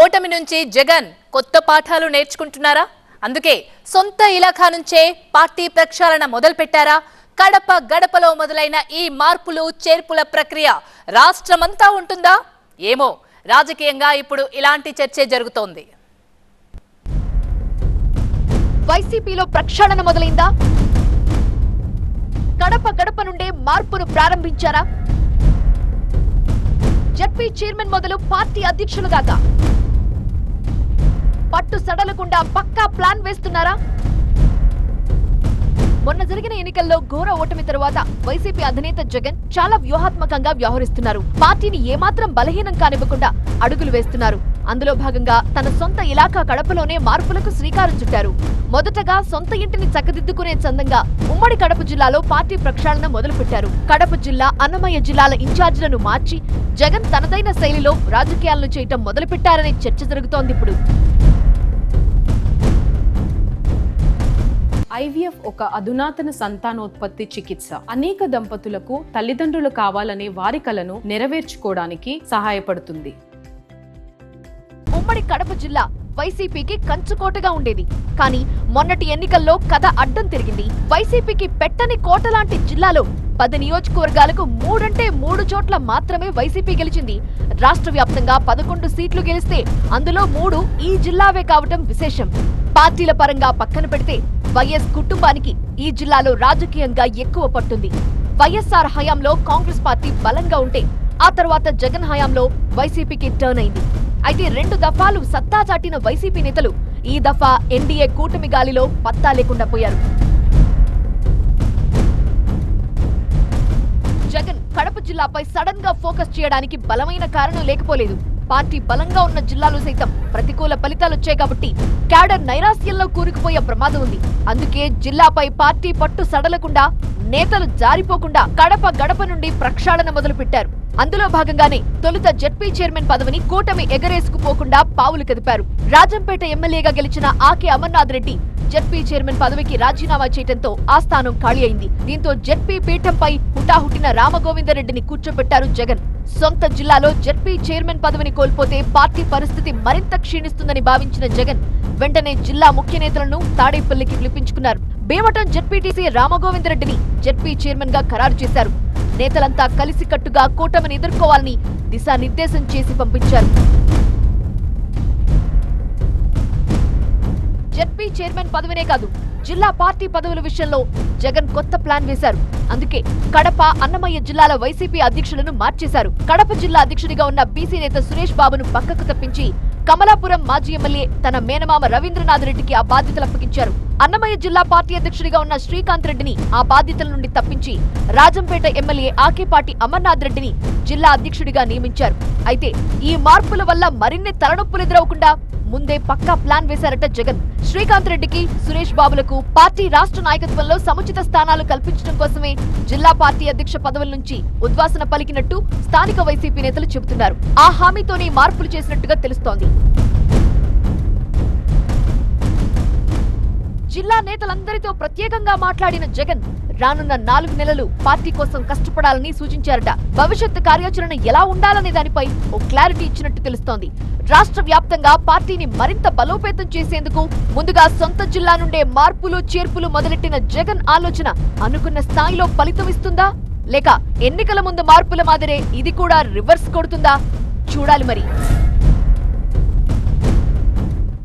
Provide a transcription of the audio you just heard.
ఓటమి నుంచి జగన్ కొత్త పాఠాలు నేర్చుకుంటున్నారా? అందుకే సొంత ఇలాఖా నుంచే పార్టీ ప్రక్షాళన మొదలుపెట్టారా? కడప గడపలో మొదలైన ఈ మార్పులు చేర్పుల ప్రక్రియ రాష్ట్రమంతా ఉంటుందా? ఏమో, రాజకీయంగా ఇప్పుడు ఇలాంటి చర్చే జరుగుతోంది. వైసీపీలో ప్రక్షాళన మొదలైందా? కడప గడప నుండే మార్పును ప్రారంభించారా? జెడ్పీ చైర్మన్ మొదలు పార్టీ అధ్యక్షుల దాకా పట్టు సడలకుండా పక్కా ప్లాన్ వేస్తున్నారా? మొన్న జరిగిన ఎన్నికల్లో ఘోర ఓటమి తరువాత వైసీపీ అధినేత జగన్ చాలా వ్యూహాత్మకంగా వ్యవహరిస్తున్నారు. పార్టీని ఏమాత్రం బలహీనం కానివ్వకుండా అడుగులు వేస్తున్నారు. అందులో భాగంగా తన సొంత ఇలాఖా కడపలోనే మార్పులకు శ్రీకారం చుట్టారు. మొదటగా సొంత ఇంటిని చక్కదిద్దుకునే చందంగా ఉమ్మడి కడప జిల్లాలో పార్టీ ప్రక్షాళన మొదలుపెట్టారు. కడప జిల్లా, అన్నమయ్య జిల్లాల ఇన్ఛార్జీలను మార్చి జగన్ తనదైన శైలిలో రాజకీయాలను చేయటం మొదలుపెట్టారనే చర్చ జరుగుతోంది. ఇప్పుడు ఐవీఎఫ్ ఒక అధునాతన సంతానోత్పత్తి చికిత్స. అనేక దంపతులకు తల్లిదండ్రులు కావాలనే వారి కలను నెరవేర్చుకోవడానికి సహాయపడుతుంది. ఉమ్మడి కడప జిల్లా వైసీపీకి కంచుకోటగా ఉండేది. కానీ మొన్నటి ఎన్నికల్లో కథ అడ్డం తిరిగింది. వైసీపీకి పెట్టని కోట లాంటి జిల్లాలో 10 నియోజకవర్గాలకు 3 అంటే 3 చోట్ల మాత్రమే వైసీపీ గెలిచింది. రాష్ట్ర వ్యాప్తంగా 11 సీట్లు గెలిస్తే అందులో 3 ఈ జిల్లావే కావటం విశేషం. పార్టీల పరంగా పక్కన పెడితే వైఎస్ కుటుంబానికి ఈ జిల్లాలో రాజకీయంగా ఎక్కువ పట్టుంది. వైఎస్ఆర్ హయాంలో కాంగ్రెస్ పార్టీ బలంగా ఉంటే ఆ తర్వాత జగన్ హయాంలో వైసీపీకి టర్న్ అయింది. అయితే 2 దఫాలు సత్తా చాటిన వైసీపీ నేతలు ఈ దఫా ఎన్డీఏ కూటమి గాలిలో పత్తా లేకుండా పోయారు. జగన్ కడప జిల్లాపై సడన్ గా ఫోకస్ చేయడానికి బలమైన కారణం లేకపోలేదు. పార్టీ బలంగా ఉన్న జిల్లాలో సైతం ప్రతికూల ఫలితాలు వచ్చాయి కాబట్టి క్యాడర్ నైరాస్యంలో కూరుకుపోయే ప్రమాదం ఉంది. అందుకే జిల్లాపై పార్టీ పట్టు సడలకుండా, నేతలు జారిపోకుండా కడప గడప నుండి ప్రక్షాళన మొదలుపెట్టారు. అందులో భాగంగానే తొలుత జెడ్పీ చైర్మన్ పదవిని కూటమి ఎగరేసుకుపోకుండా పావులు కదిపారు. రాజంపేట ఎమ్మెల్యేగా గెలిచిన ఆకే అమర్నాథ్ రెడ్డి జెడ్పీ చైర్మన్ పదవికి రాజీనామా చేయడంతో ఆ స్థానం ఖాళీ అయింది. దీంతో జెడ్పీ పీఠంపై హుటాహుటిన రామగోవిందరెడ్డిని కూర్చోబెట్టారు జగన్. సొంత జిల్లాలో జెడ్పీ చైర్మన్ పదవిని కోల్పోతే పార్టీ పరిస్థితి మరింత క్షీణిస్తుందని భావించిన జగన్ వెంటనే జిల్లా ముఖ్య నేతలను తాడేపల్లికి పిలిపించుకున్నారు. భీమటం జెడ్పీటీసీ రామగోవిందరెడ్డిని జెడ్పీ చైర్మన్ గా ఖరారు చేశారు. నేతలంతా కలిసికట్టుగా కూటమిని ఎదుర్కోవాలని దిశానిర్దేశం చేసి పంపించారు. జెడ్పీ చైర్మన్ పదవినే కాదు, జిల్లా పార్టీ పదవుల విషయంలో జగన్ కొత్త ప్లాన్ వేశారు. అందుకే కడప, అన్నమయ్య జిల్లాల వైసీపీ అధ్యక్షులను మార్చేశారు. కడప జిల్లా అధ్యక్షుడిగా ఉన్న బీసీ నేత సురేష్ బాబును పక్కకు తప్పించి కమలాపురం మాజీ ఎమ్మెల్యే తన మేనమామ రవీంద్రనాథ్ రెడ్డికి ఆ బాధ్యతలు అప్పగించారు. అన్నమయ్య జిల్లా పార్టీ అధ్యక్షుడిగా ఉన్న శ్రీకాంత్ రెడ్డిని ఆ బాధ్యతల నుండి తప్పించి రాజంపేట ఎమ్మెల్యే ఆకేపాటి అమర్నాథ్ రెడ్డిని జిల్లా అధ్యక్షుడిగా నియమించారు. అయితే ఈ మార్పుల వల్ల మరిన్ని తలనొప్పులు ఎదురవకుండా ముందే పక్కా ప్లాన్ వేశారట జగన్. శ్రీకాంత్ రెడ్డికి, సురేష్ బాబులకు పార్టీ రాష్ట్ర నాయకత్వంలో సముచిత స్థానాలు కల్పించడం కోసమే జిల్లా పార్టీ అధ్యక్ష పదవుల నుంచి ఉద్వాసన పలికినట్టు స్థానిక వైసీపీ నేతలు చెబుతున్నారు. ఆ హామీతోనే మార్పులు చేసినట్టుగా తెలుస్తోంది. జిల్లా నేతలందరితో ప్రత్యేకంగా మాట్లాడిన జగన్ రానున్న 4 నెలలు పార్టీ కోసం కష్టపడాలని సూచించారట. భవిష్యత్ కార్యాచరణ ఎలా ఉండాలనే దానిపై ఓ క్లారిటీ ఇచ్చినట్టు తెలుస్తోంది. రాష్ట్ర వ్యాప్తంగా పార్టీని మరింత బలోపేతం చేసేందుకు ముందుగా సొంత జిల్లా నుండే మార్పులు చేర్పులు మొదలెట్టిన జగన్ ఆలోచన అనుకున్న స్థాయిలో ఫలితమిస్తుందా, లేక ఎన్నికల ముందు మార్పుల మాదిరే ఇది కూడా రివర్స్ కొడుతుందా? చూడాలి మరి.